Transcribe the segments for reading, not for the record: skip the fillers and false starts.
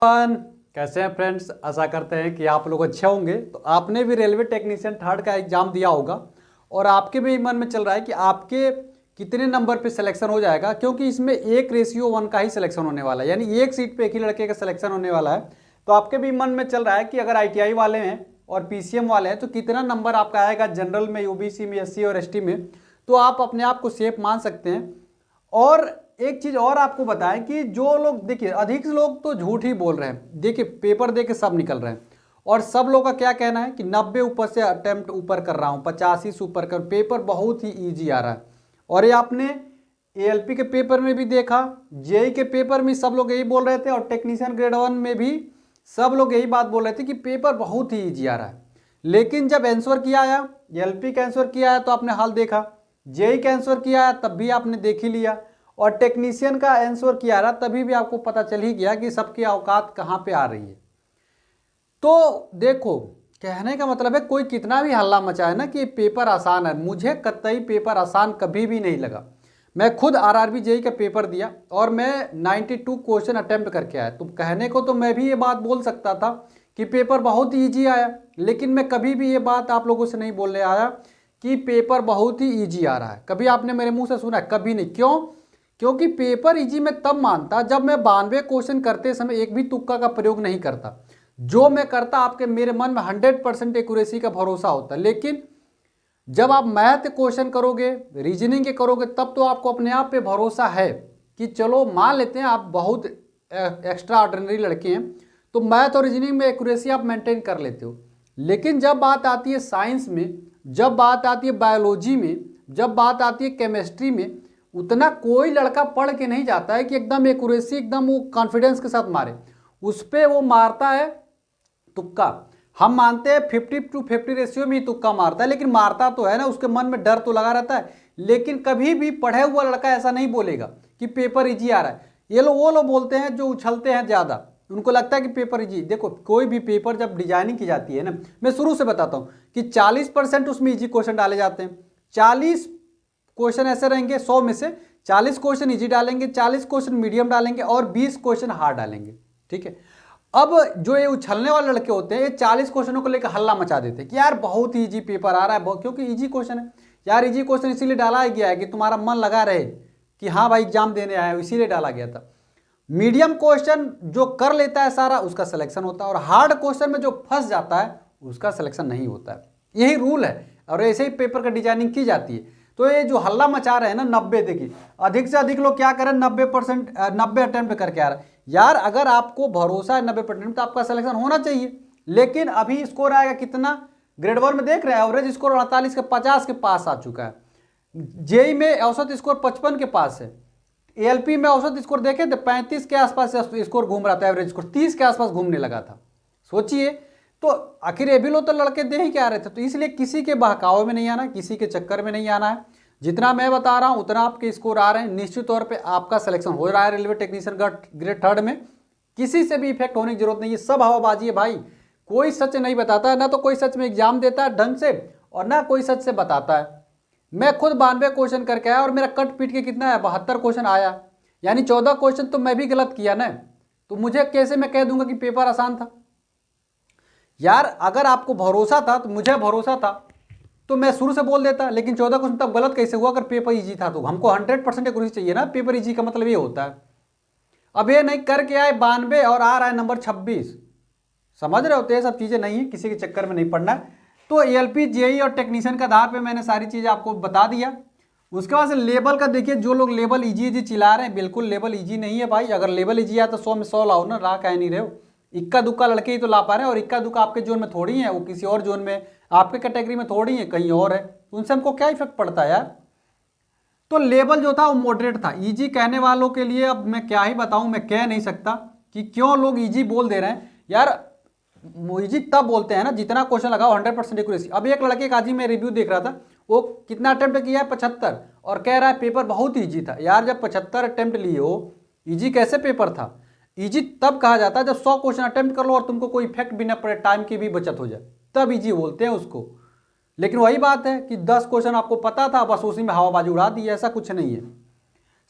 अपन कैसे हैं फ्रेंड्स। आशा करते हैं कि आप लोग अच्छे होंगे। तो आपने भी रेलवे टेक्नीशियन थर्ड का एग्जाम दिया होगा और आपके भी मन में चल रहा है कि आपके कितने नंबर पे सिलेक्शन हो जाएगा, क्योंकि इसमें 1:1 का ही सिलेक्शन होने वाला है, यानी एक सीट पे एक ही लड़के का सिलेक्शन होने वाला है। तो आपके भी मन में चल रहा है कि अगर ITI वाले हैं और PCM वाले हैं तो कितना नंबर आपका आएगा जनरल में, OBC में, SC और ST में। तो आप अपने आप को सेफ मान सकते हैं। और एक चीज और आपको बताएं कि जो लोग, देखिए अधिक लोग तो झूठ ही बोल रहे हैं। देखिए पेपर दे के सब निकल रहे हैं और सब लोग का क्या कहना है कि 90 ऊपर से अटेम्प्ट ऊपर कर रहा हूं, 85 से ऊपर कर, पेपर बहुत ही ईजी आ रहा है। और ये आपने ALP के पेपर में भी देखा, JEE के पेपर में सब लोग यही बोल रहे थे और टेक्नीशियन ग्रेड 1 में भी सब लोग यही बात बोल रहे थे कि पेपर बहुत ही ईजी आ रहा है। लेकिन जब आंसर किया आया, LP का आंसर किया है तो आपने हाल देखा, JEE का आंसर किया है तब भी आपने देख ही लिया, और टेक्नीशियन का आंसर किया रहा तभी भी आपको पता चल ही गया कि सबकी औकात कहाँ पे आ रही है। तो देखो, कहने का मतलब है कोई कितना भी हल्ला मचाए ना कि पेपर आसान है, मुझे कतई पेपर आसान कभी भी नहीं लगा। मैं खुद RRB JEE का पेपर दिया और मैं 92 क्वेश्चन अटेम्प्ट करके आया। तो कहने को तो मैं भी ये बात बोल सकता था कि पेपर बहुत ईजी आया, लेकिन मैं कभी भी ये बात आप लोगों से नहीं बोलने आया कि पेपर बहुत ही ईजी आ रहा है। कभी आपने मेरे मुंह से सुना है? कभी नहीं। क्यों? क्योंकि पेपर इजी मैं तब मानता जब मैं 92 क्वेश्चन करते समय एक भी तुक्का का प्रयोग नहीं करता। जो मैं करता आपके मेरे मन में 100% एक्यूरेसी का भरोसा होता। लेकिन जब आप मैथ क्वेश्चन करोगे, रीजनिंग के करोगे, तब तो आपको अपने आप पे भरोसा है कि चलो मान लेते हैं आप बहुत एक्स्ट्रा ऑर्डिनरी लड़के हैं तो मैथ और रीजनिंग में एक्यूरेसी आप मेंटेन कर लेते हो। लेकिन जब बात आती है साइंस में, जब बात आती है बायोलॉजी में, जब बात आती है केमिस्ट्री में, उतना कोई लड़का पढ़ के नहीं जाता है कि एकदम एक्यूरेसी, एकदम वो कॉन्फिडेंस के साथ मारे। उस पर वो मारता है तुक्का। हम मानते हैं 50-50 रेशियो में ही तुक्का मारता है, लेकिन मारता तो है ना, उसके मन में डर तो लगा रहता है। लेकिन कभी भी पढ़े हुआ लड़का ऐसा नहीं बोलेगा कि पेपर इजी आ रहा है। ये लोग, वो लोग बोलते हैं जो उछलते हैं ज़्यादा, उनको लगता है कि पेपर इजी। देखो कोई भी पेपर जब डिजाइनिंग की जाती है ना, मैं शुरू से बताता हूँ कि 40% उसमें इजी क्वेश्चन डाले जाते हैं। 40 क्वेश्चन ऐसे रहेंगे, 100 में से 40 क्वेश्चन इजी डालेंगे, 40 क्वेश्चन मीडियम डालेंगे और 20 क्वेश्चन हार्ड डालेंगे। ठीक है। अब जो ये उछलने वाले लड़के होते हैं, ये 40 क्वेश्चनों को लेकर हल्ला मचा देते हैं कि यार बहुत ही इजी पेपर आ रहा है, क्योंकि इजी क्वेश्चन है यार। इजी क्वेश्चन इसीलिए डाला गया है कि तुम्हारा मन लगा रहे कि हाँ भाई एग्जाम देने आया, इसीलिए डाला गया था। मीडियम क्वेश्चन जो कर लेता है सारा, उसका सिलेक्शन होता है, और हार्ड क्वेश्चन में जो फंस जाता है उसका सिलेक्शन नहीं होता है। यही रूल है और ऐसे ही पेपर का डिजाइनिंग की जाती है। तो ये जो हल्ला मचा रहे हैं ना 90, देखिए अधिक से अधिक लोग क्या करें, 90 अटेम्प्ट करके आ रहे हैं। यार अगर आपको भरोसा है 90% तो आपका सिलेक्शन होना चाहिए। लेकिन अभी स्कोर आएगा कितना, ग्रेड 1 में देख रहे हैं एवरेज स्कोर 48 के 50 के पास आ चुका है। JEE में औसत स्कोर 55 के पास है। ALP में औसत स्कोर देखे थे 35 के आसपास स्कोर घूम रहा था, एवरेज स्कोर 30 के आसपास घूमने लगा था। सोचिए, तो आखिर ये भी लोग तो लड़के दे ही क्या रहे थे। तो इसलिए किसी के बहकावे में नहीं आना, किसी के चक्कर में नहीं आना है। जितना मैं बता रहा हूं उतना आपके स्कोर आ रहे हैं, निश्चित तौर पे आपका सिलेक्शन हो रहा है रेलवे टेक्नीशियन ग्रेड 3 में। किसी से भी इफेक्ट होने की जरूरत नहीं है, सब हवाबाजी है भाई। कोई सच नहीं बताता है, ना तो कोई सच में एग्जाम देता है ढंग से और ना कोई सच से बताता है। मैं खुद 92 क्वेश्चन करके आया और मेरा कट पीट के कितना है, 72 क्वेश्चन आया, यानी 14 क्वेश्चन तो मैं भी गलत किया ना। तो मुझे कैसे मैं कह दूंगा कि पेपर आसान था। यार अगर आपको भरोसा था, तो मुझे भरोसा था तो मैं शुरू से बोल देता। लेकिन 14 क्वेश्चन तब गलत कैसे हुआ अगर पेपर इजी था? तो हमको 100% एक्यूरेसी चाहिए ना, पेपर इजी का मतलब ये होता है। अब ये नहीं करके आए 92 और आ रहा है नंबर 26, समझ रहे होते हैं? सब चीज़ें नहीं है, किसी के चक्कर में नहीं पड़ना। तो ALP JEE और टेक्नीशियन का आधार पे मैंने सारी चीज़ें आपको बता दिया। उसके बाद से लेवल का देखिए, जो लोग लेवल इजी चिल्ला रहे हैं, बिल्कुल लेवल इजी नहीं है भाई। अगर लेवल इजी आया तो 100 में 100 लाओ ना, राह कह नहीं रहे हो। इक्का दुक्का लड़के ही तो ला पा रहे हैं, और इक्का दुक्का आपके जोन में थोड़ी है, वो किसी और जोन में, आपके कैटेगरी में थोड़ी है, कहीं और है। उनसे हमको क्या इफेक्ट पड़ता है यार। तो लेवल जो था वो मॉडरेट था। इजी कहने वालों के लिए अब मैं क्या ही बताऊं, मैं कह नहीं सकता कि क्यों लोग इजी बोल दे रहे हैं यार। इजी तब बोलते हैं ना जितना क्वेश्चन लगाओ 100% एक्यूरेसी। अब एक लड़के का आज ही मैं रिव्यू देख रहा था, वो कितना अटेम्प्ट किया है, 75, और कह रहा है पेपर बहुत ईजी था। यार जब 75 अटेम्प्ट लिए हो, ईजी कैसे पेपर था? इजी तब कहा जाता है जब 100 क्वेश्चन अटेम्प्ट कर लो और तुमको कोई इफेक्ट भी ना पड़े, टाइम की भी बचत हो जाए, तब इजी बोलते हैं उसको। लेकिन वही बात है कि 10 क्वेश्चन आपको पता था, बस उसी में हवाबाजी उड़ा दी, ऐसा कुछ नहीं है।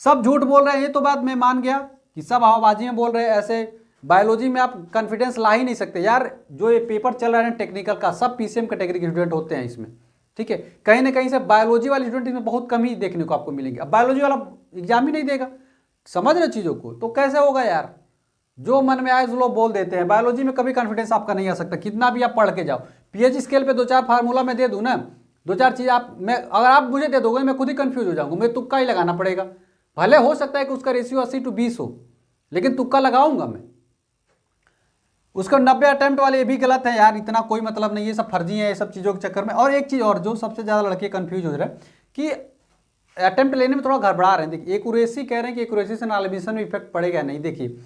सब झूठ बोल रहे हैं, ये तो बात मैं मान गया कि सब हवाबाजी में बोल रहे हैं। ऐसे बायोलॉजी में आप कॉन्फिडेंस ला ही नहीं सकते यार। जो ये पेपर चल रहा है टेक्निकल का, सब पीसीएम कैटेगरी के स्टूडेंट होते हैं इसमें, ठीक है। कहीं ना कहीं से बायोलॉजी वाले स्टूडेंट इसमें बहुत कम ही देखने को आपको मिलेंगे। अब बायोलॉजी वाला एग्जाम ही नहीं देगा, समझ रहे चीज़ों को, तो कैसे होगा यार। जो मन में आए जो लोग बोल देते हैं। बायोलॉजी में कभी कॉन्फिडेंस आपका नहीं आ सकता, कितना भी आप पढ़ के जाओ। पीएच स्केल पे 2-4 फार्मूला मैं दे दूँ ना, 2-4 चीज़ अगर आप मुझे दे दोगे मैं खुद ही कंफ्यूज हो जाऊंगा, मुझे तुक्का ही लगाना पड़ेगा। भले हो सकता है कि उसका रेशियो 80:20 हो, लेकिन तुक्का लगाऊंगा मैं। उसका 90 अटेम्प्ट वाले ये भी गलत है यार, इतना कोई मतलब नहीं है, सब फर्जी है ये सब चीज़ों के चक्कर में। और एक चीज़ और जो सबसे ज़्यादा लड़के कंफ्यूज हो रहे हैं कि अटेम्प्ट लेने में थोड़ा गड़बड़ा रहे हैं। देखिए एक्यूरेसी कह रहे हैं कि एक्यूरेसी से नॉर्मलाइजेशन में इफेक्ट पड़ेगा, नहीं। देखिए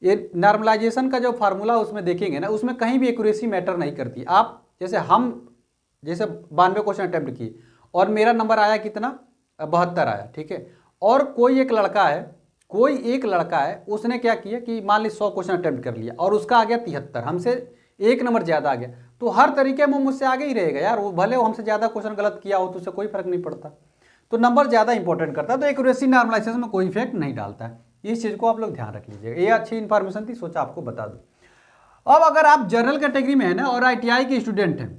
ये नॉर्मलाइजेशन का जो फार्मूला उसमें देखेंगे ना, उसमें कहीं भी एक्यूरेसी मैटर नहीं करती। आप जैसे 92 क्वेश्चन अटेम्प्ट किए और मेरा नंबर आया कितना, 72 आया, ठीक है। और कोई एक लड़का है उसने क्या किया कि मान ली 100 क्वेश्चन अटेम्प्ट कर लिया और उसका आ गया 73, हमसे 1 नंबर ज़्यादा आ गया, तो हर तरीके में मुझसे आगे ही रहेगा यार। वो भले वो हमसे ज़्यादा क्वेश्चन गलत किया हो तो उससे कोई फर्क नहीं पड़ता। तो नंबर ज़्यादा इंपॉर्टेंट करता है, तो एक्यूरेसी नॉर्मलाइजेशन में कोई इफेक्ट नहीं डालता है। इस चीज़ को आप लोग ध्यान रख लीजिएगा, ये अच्छी इन्फॉर्मेशन थी, सोचा आपको बता दूँ। अब अगर आप जनरल कैटेगरी में है ना और ITI के स्टूडेंट हैं,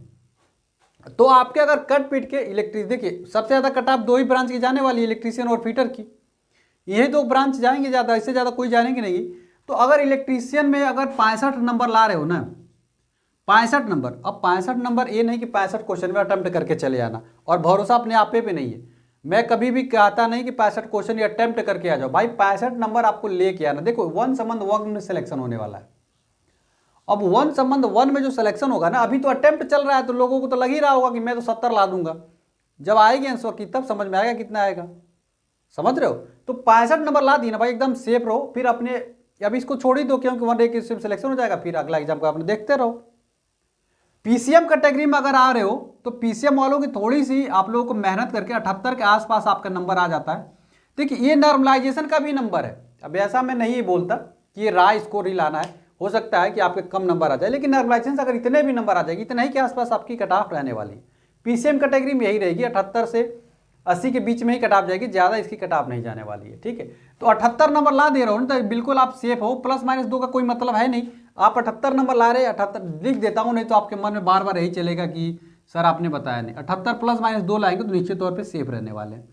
तो आपके अगर कट पीट के इलेक्ट्रिक, देखिए सबसे ज़्यादा कट आप 2 ही ब्रांच की जाने वाली है, इलेक्ट्रीशियन और फिटर की। यही 2 ब्रांच जाएंगे ज़्यादा, इससे ज़्यादा कोई जानेंगे नहीं। तो अगर इलेक्ट्रीशियन में अगर 65 नंबर ला रहे हो ना, 65 नंबर, अब 65 नंबर ये नहीं कि 65 क्वेश्चन में अटेम्प्ट करके चले आना, और भरोसा अपने आप पे नहीं है। मैं कभी भी कहता नहीं कि 65 क्वेश्चन या अटेम्प्ट करके आ जाओ भाई, 65 नंबर आपको लेके आना। देखो 1 संबंध 1 में सिलेक्शन होने वाला है। अब 1 संबंध 1 में जो सिलेक्शन होगा ना, अभी तो अटेम्प्ट चल रहा है तो लोगों को तो लग ही रहा होगा कि मैं तो 70 ला दूंगा। जब आएगी आंसर की तब समझ में आएगा कितना आएगा, समझ रहे हो। तो 65 नंबर ला दी ना भाई, एकदम सेफ रहो। फिर अपने अभी इसको छोड़ ही दो, क्योंकि 1 डे की सिलेक्शन हो जाएगा, फिर अगला एग्जाम का अपने देखते रहो। पीसीएम कैटेगरी में अगर आ रहे हो तो पीसीएम वालों की थोड़ी सी आप लोगों को मेहनत करके 78 के आसपास आपका नंबर आ जाता है। देखिए ये नॉर्मलाइजेशन का भी नंबर है। अब ऐसा मैं नहीं बोलता कि ये राय स्कोर ही लाना है, हो सकता है कि आपके कम नंबर आ जाए, लेकिन नॉर्मलाइजेशन से अगर इतने भी नंबर आ जाएगी, इतना ही के आसपास आपकी कट ऑफ रहने वाली है। पीसीएम कैटेगरी में यही रहेगी, 78 से 80 के बीच में ही कट ऑफ जाएगी, ज़्यादा इसकी कट ऑफ नहीं जाने वाली है, ठीक है। तो 78 नंबर ला दे रहा हूँ तो बिल्कुल आप सेफ हो, +-2 का कोई मतलब है नहीं। आप 78 नंबर ला रहे, 78 लिख देता हूँ, नहीं तो आपके मन में बार बार यही चलेगा कि सर आपने बताया नहीं। 78 +-2 लाएंगे तो निश्चित तौर पर सेफ रहने वाले हैं।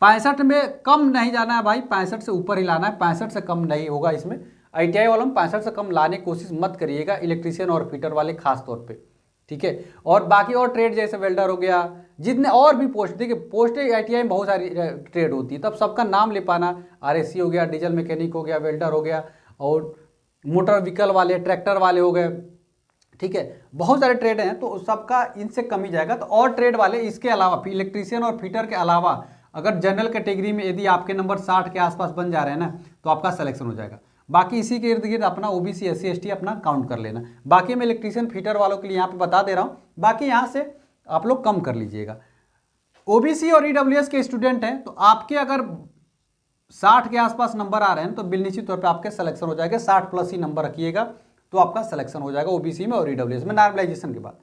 65 में कम नहीं जाना है भाई, 65 से ऊपर ही लाना है, 65 से कम नहीं होगा इसमें। ITI वालों में 65 से कम लाने की कोशिश मत करिएगा, इलेक्ट्रीशियन और फिटर वाले खास तौर पे, ठीक है। और बाकी और ट्रेड जैसे वेल्डर हो गया, जितने और भी पोस्ट, देखिए पोस्टें ITI में बहुत सारी ट्रेड होती है, तब सबका नाम ले पाना, RSC हो गया, डीजल मैकेनिक हो गया, वेल्डर हो गया, और मोटर व्हीकल वाले, ट्रैक्टर वाले हो गए, ठीक है। बहुत सारे ट्रेड हैं तो सबका इनसे कम ही जाएगा। तो और ट्रेड वाले इसके अलावा, इलेक्ट्रीशियन और फिटर के अलावा अगर जनरल कैटेगरी में यदि आपके नंबर 60 के आसपास बन जा रहे हैं ना, तो आपका सिलेक्शन हो जाएगा। बाकी इसी के इर्द गिर्द अपना OBC SC ST अपना काउंट कर लेना। बाकी मैं इलेक्ट्रीशियन फिटर वालों के लिए यहाँ पे बता दे रहा हूँ, बाकी यहाँ से आप लोग कम कर लीजिएगा। OBC और EWS के स्टूडेंट हैं तो आपके अगर 60 के आसपास नंबर आ रहे हैं तो निश्चित तौर पे आपके सिलेक्शन हो जाएगा। 60+ ही नंबर रखिएगा तो आपका सिलेक्शन हो जाएगा OBC में और EWS में नॉर्मलाइजेशन के बाद।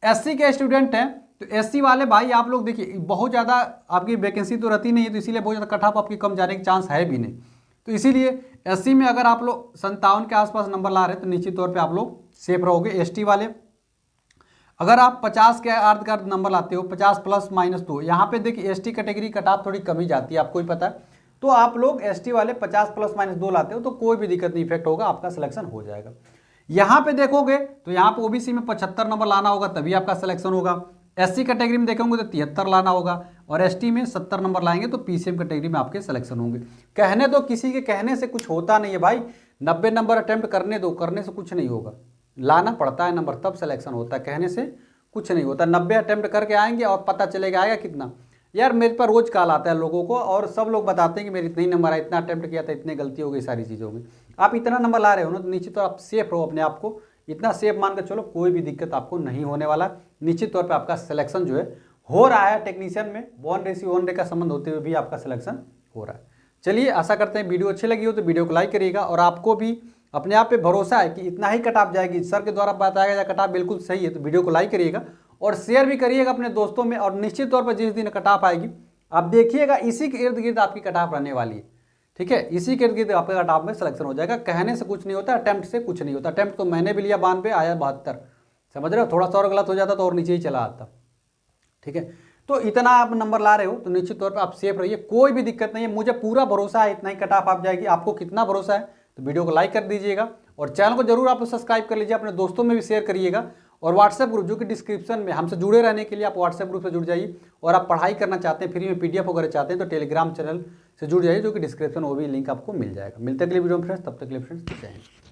SC के स्टूडेंट हैं तो SC वाले भाई आप लोग देखिए, बहुत ज़्यादा आपकी वैकेंसी तो रहती नहीं है, तो इसीलिए बहुत ज़्यादा कट ऑफ आपकी कम जाने के चांस है भी नहीं। तो इसीलिए SC में अगर आप लोग 57 के आसपास नंबर ला रहे हैं तो निश्चित तौर पे आप लोग सेफ रहोगे। ST वाले अगर आप 50 के अर्ध का नंबर लाते हो, 50 +-2, यहाँ पे देखिए ST कैटेगरी कट ऑफ थोड़ी कम ही जाती है, आपको ही पता है। तो आप लोग ST वाले 50 +-2 लाते हो तो कोई भी दिक्कत नहीं, इफेक्ट होगा, आपका सिलेक्शन हो जाएगा। यहाँ पे देखोगे तो यहाँ पे OBC में 75 नंबर लाना होगा तभी आपका सिलेक्शन होगा। SC कैटेगरी में देखोगे तो 73 लाना होगा, और ST में 70 नंबर लाएंगे तो PCM कैटेगरी में आपके सिलेक्शन होंगे। कहने दो, किसी के कहने से कुछ होता नहीं है भाई, 90 नंबर अटेम्प्ट करने दो, करने से कुछ नहीं होगा, लाना पड़ता है नंबर तब सिलेक्शन होता है, कहने से कुछ नहीं होता। 90 अटेम्प्ट करके आएंगे और पता चलेगा आएगा कितना। यार मेरे पर रोज कॉल आता है लोगों को और सब लोग बताते हैं कि मेरे इतने ही नंबर आए, इतना अटेम्प्ट किया था, इतनी गलती हो गई सारी चीज़ों में। आप इतना नंबर ला रहे हो ना तो निश्चित तौर आप सेफ रहो, अपने आप को इतना सेफ मान कर चलो, कोई भी दिक्कत आपको नहीं होने वाला। निश्चित तौर पे आपका सिलेक्शन जो है हो रहा है। टेक्नीशियन में 1:1 का संबंध होते हुए भी आपका सिलेक्शन हो रहा है। चलिए, आशा करते हैं वीडियो अच्छी लगी हो तो वीडियो को लाइक करिएगा, और आपको भी अपने आप पे भरोसा है कि इतना ही कट ऑफ जाएगी, सर के द्वारा बताया गया कट ऑफ बिल्कुल सही है, तो वीडियो को लाइक करिएगा और शेयर भी करिएगा अपने दोस्तों में। और निश्चित तौर पर जिस दिन कट ऑफ आएगी आप देखिएगा इसी के इर्द गिर्द आपकी कट ऑफ रहने वाली है। ठीक है, इसी के इर्द आपका कट ऑफ में सिलेक्शन हो जाएगा। कहने से कुछ नहीं होता, अटेम्प्ट से कुछ नहीं होता। अटेम्प्ट तो मैंने भी लिया 92, आया 72, समझ रहे हो। थोड़ा सा और गलत हो जाता तो और नीचे ही चला आता। ठीक है, तो इतना आप नंबर ला रहे हो तो निश्चित तौर पे आप सेफ रहिए, कोई भी दिक्कत नहीं है, मुझे पूरा भरोसा है इतना ही कट ऑफ आप जाएगी। आपको कितना भरोसा है तो वीडियो को लाइक कर दीजिएगा और चैनल को जरूर आप सब्सक्राइब कर लीजिए, अपने दोस्तों में भी शेयर करिएगा। और व्हाट्सएप ग्रुप जो कि डिस्क्रिप्शन में, हमसे जुड़े रहने के लिए आप व्हाट्सएप ग्रुप से जुड़ जाइए। और आप पढ़ाई करना चाहते हैं, फ्री में PDF वगैरह चाहते हैं तो टेलीग्राम चैनल से जुड़ जाइए, जो कि डिस्क्रिप्शन वो भी लिंक आपको मिल जाएगा। मिलते अगले वीडियो में फ्रेंड्स, तब तक के लिए फ्रेंड्स जय हिंद।